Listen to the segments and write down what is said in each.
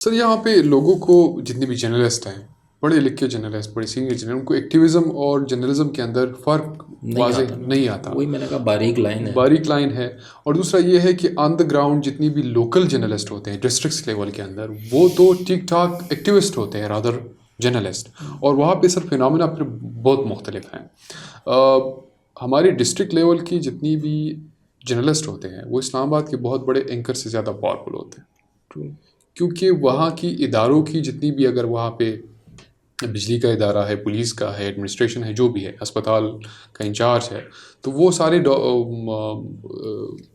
Sir यहाँ पे लोगों को जितने भी जर्नलिस्ट हैं, पढ़े लिखे जर्नलिस्ट, बड़े सीनियर जर्नलिस्ट, उनको एक्टिविज्म और जर्नलिज्म के अंदर फ़र्क नहीं वाज़ेह आता ना। नहीं आता। वही मैंने कहा, बारीक लाइन है। बारीक लाइन है। और दूसरा ये है कि ऑन द ग्राउंड जितनी भी लोकल जर्नलिस्ट होते हैं डिस्ट्रिक्ट लेवल के अंदर, वो तो ठीक ठाक एक्टिविस्ट होते हैं रादर जर्नलिस्ट। और वहाँ पे सर फिनोमेना फिर बहुत मुख्तलिफ हैं। हमारी डिस्ट्रिक्ट लेवल की जितनी भी जर्नलिस्ट होते हैं वो इस्लामाबाद के बहुत बड़े एंकर से ज़्यादा पावरफुल होते हैं, ट्रू। क्योंकि वहाँ की इदारों की जितनी भी, अगर वहाँ पे बिजली का इदारा है, पुलिस का है, एडमिनिस्ट्रेशन है, जो भी है, अस्पताल का इंचार्ज है, तो वो सारे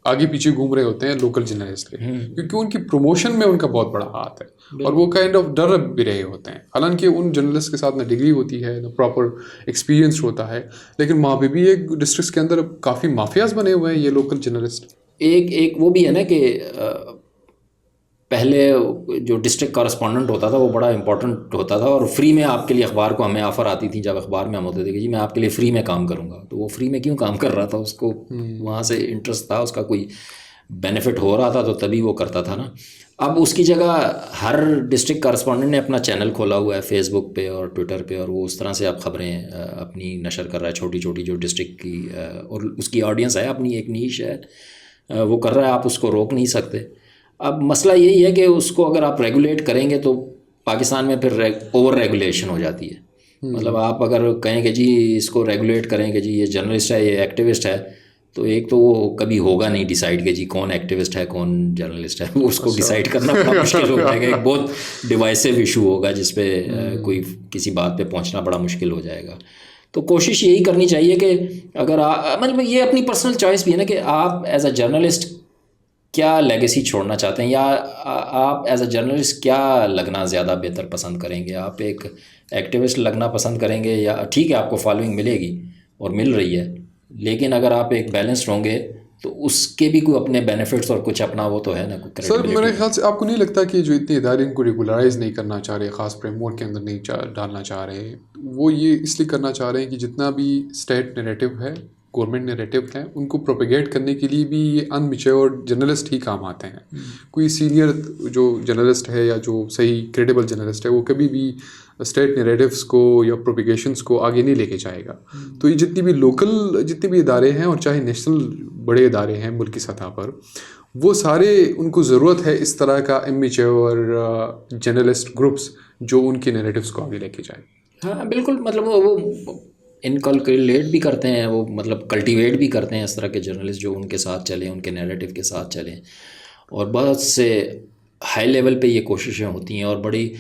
आगे पीछे घूम रहे होते हैं लोकल जर्नलिस्ट के, क्योंकि उनकी प्रमोशन में उनका बहुत बड़ा हाथ है। और वो काइंड ऑफ डर भी रहे होते हैं, हालांकि उन जर्नलिस्ट के साथ ना डिग्री होती है ना प्रॉपर एक्सपीरियंस होता है, लेकिन वहाँ पे भी एक डिस्ट्रिक्ट के अंदर काफ़ी माफियाज बने हुए हैं ये लोकल जर्नलिस्ट। एक एक वो भी है ना कि पहले जो डिस्ट्रिक्ट कॉरेस्पॉन्डेंट होता था वो बड़ा इंपॉर्टेंट होता था, और फ्री में आपके लिए अखबार को हमें ऑफ़र आती थी जब अखबार में हम होते थे कि जी मैं आपके लिए फ़्री में काम करूँगा, तो वो फ्री में क्यों काम कर रहा था, उसको वहाँ से इंटरेस्ट था, उसका कोई बेनिफिट हो रहा था तो तभी वो करता था ना। अब उसकी जगह हर डिस्ट्रिक्ट कॉरेस्पॉन्डेंट ने अपना चैनल खोला हुआ है फेसबुक पे और ट्विटर पे, और वो उस तरह से अब ख़बरें अपनी नशर कर रहा है, छोटी छोटी जो डिस्ट्रिक्ट की और उसकी ऑडियंस है, अपनी एक नीश है, वो कर रहा है, आप उसको रोक नहीं सकते। अब मसला यही है कि उसको अगर आप रेगुलेट करेंगे तो पाकिस्तान में फिर ओवर रेगुलेशन हो जाती है। मतलब आप अगर कहें कि जी इसको रेगुलेट करें कि जी ये जर्नलिस्ट है, ये एक्टिविस्ट है, तो एक तो वो कभी होगा नहीं डिसाइड कि जी कौन एक्टिविस्ट है कौन जर्नलिस्ट है, वो उसको डिसाइड करना बड़ा मुश्किल हो जाएगा, एक बहुत डिवाइसिव इशू होगा जिसपे कोई किसी बात पे पहुंचना बड़ा मुश्किल हो जाएगा। तो कोशिश यही करनी चाहिए कि अगर आप, मतलब ये अपनी पर्सनल चॉइस भी है ना कि आप एज अ जर्नलिस्ट क्या लेगेसी छोड़ना चाहते हैं, या आप एज अ जर्नलिस्ट क्या लगना ज़्यादा बेहतर पसंद करेंगे। आप एक एक्टिविस्ट लगना पसंद करेंगे, या ठीक है आपको फॉलोइंग मिलेगी और मिल रही है, लेकिन अगर आप एक बैलेंस्ड होंगे तो उसके भी कोई अपने बेनिफिट्स और कुछ अपना वो तो है ना, कोई सर क्रेडिबिलिटी मेरे है। ख्याल से आपको नहीं लगता कि जो इतने इदारे इनको रेगुलराइज नहीं करना चाह रहे, ख़ास फ्रेमवर्क के अंदर नहीं डालना चाह रहे, वो ये इसलिए करना चाह रहे हैं कि जितना भी स्टेट नैरेटिव है, गवर्नमेंट नैरेटिव है, उनको प्रोपेगेट करने के लिए भी ये अनमेच्योर जर्नलिस्ट ही काम आते हैं। कोई सीनियर जो जर्नलिस्ट है या जो सही क्रेडिबल जर्नलिस्ट है वो कभी भी स्टेट नैरेटिव्स को या प्रोपिगेशंस को आगे नहीं लेके जाएगा। तो ये जितनी भी लोकल जितने भी इदारे हैं और चाहे नेशनल बड़े इदारे हैं मुल्क की सतह पर, वो सारे उनको ज़रूरत है इस तरह का इमेच्योर जर्नलिस्ट ग्रुप्स जो उनके नैरेटिव्स को आगे लेके जाए। हाँ बिल्कुल, मतलब वो इनकलकुलेट भी करते हैं, वो मतलब कल्टीवेट भी करते हैं इस तरह के जर्नलिस्ट जो उनके साथ चलें, उनके नैरेटिव के साथ चलें। और बहुत से हाई लेवल पे ये कोशिशें होती हैं, और बड़ी,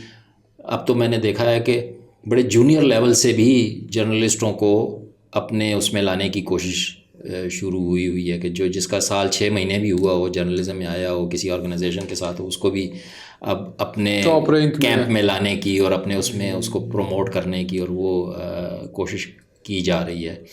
अब तो मैंने देखा है कि बड़े जूनियर लेवल से भी जर्नलिस्टों को अपने उसमें लाने की कोशिश शुरू हुई हुई है कि जो जिसका साल 6 महीने भी हुआ हो, जर्नलिज्म में आया हो, किसी ऑर्गेनाइजेशन के साथ हो, उसको भी अब अपने टॉप रैंक कैंप में। में लाने की और अपने उसमें उसको प्रमोट करने की, और वो कोशिश की जा रही है।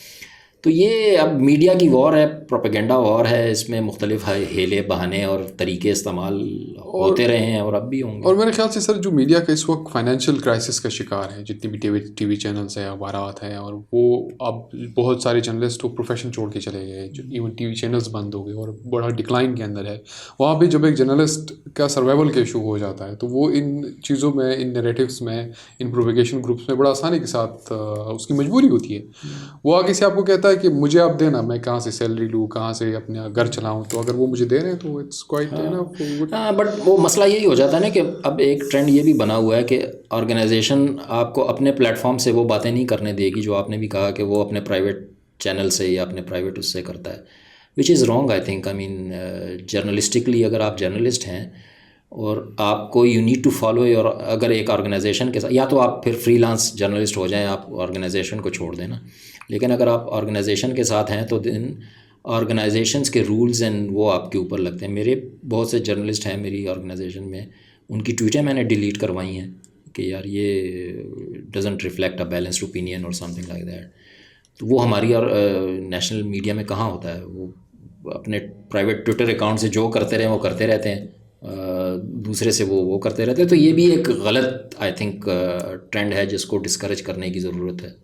तो ये अब मीडिया की वॉर है, प्रोपेगेंडा वॉर है, इसमें मुख्तलिफ हेले बहाने और तरीके इस्तेमाल और होते रहे हैं और अब भी होंगे। और मेरे ख्याल से सर जो मीडिया का इस वक्त फाइनेंशियल क्राइसिस का शिकार है, जितनी भी टीवी चैनल्स हैं, अखबारात हैं, और वो अब बहुत सारे जर्नलिस्ट वो प्रोफेशन छोड़ के चले गए, जो इवन टीवी चैनल्स बंद हो गए और बड़ा डिक्लाइन के अंदर है। वहाँ पे जब एक जर्नलिस्ट का सर्वाइवल का इशू हो जाता है तो वो इन चीज़ों में, इन नैरेटिव्स में, इन प्रोपेगेशन ग्रुप्स में बड़ा आसानी के साथ उसकी मजबूरी होती है। वो आगे से आपको कहता है कि मुझे आप देना, मैं कहाँ से सैलरी लूँ, कहाँ से अपना घर चलाऊँ, तो अगर वो मुझे दे रहे हैं तो इट्स क्वाइट गुड। हाँ बट वो मसला यही हो जाता है ना कि अब एक ट्रेंड ये भी बना हुआ है कि ऑर्गेनाइजेशन आपको अपने प्लेटफॉर्म से वो बातें नहीं करने देगी जो आपने भी कहा कि वो अपने प्राइवेट चैनल से या अपने प्राइवेट उससे करता है, which is wrong I think. I mean journalistically अगर आप जर्नलिस्ट हैं और आपको you need to follow your, अगर एक ऑर्गेनाइजेशन के साथ, या तो आप फिर फ्रीलांस जर्नलिस्ट हो जाएं, आप ऑर्गेनाइजेशन को छोड़ देना, लेकिन अगर आप ऑर्गेनाइजेशन के साथ हैं तो दिन ऑर्गेनाइजेशंस के रूल्स एंड वो आपके ऊपर लगते हैं। मेरे बहुत से जर्नलिस्ट हैं मेरी ऑर्गेनाइजेशन में, उनकी ट्वीटें मैंने डिलीट करवाई हैं कि यार ये doesn't reflect a balanced opinion और समथिंग लाइक दैट। तो वो हमारी और नेशनल मीडिया में कहाँ होता है, वो अपने प्राइवेट ट्विटर अकाउंट से जो करते रहे वो करते रहते हैं, दूसरे से वो करते रहते हैं। तो ये भी एक गलत आई थिंक ट्रेंड है जिसको डिस्करेज करने की ज़रूरत है।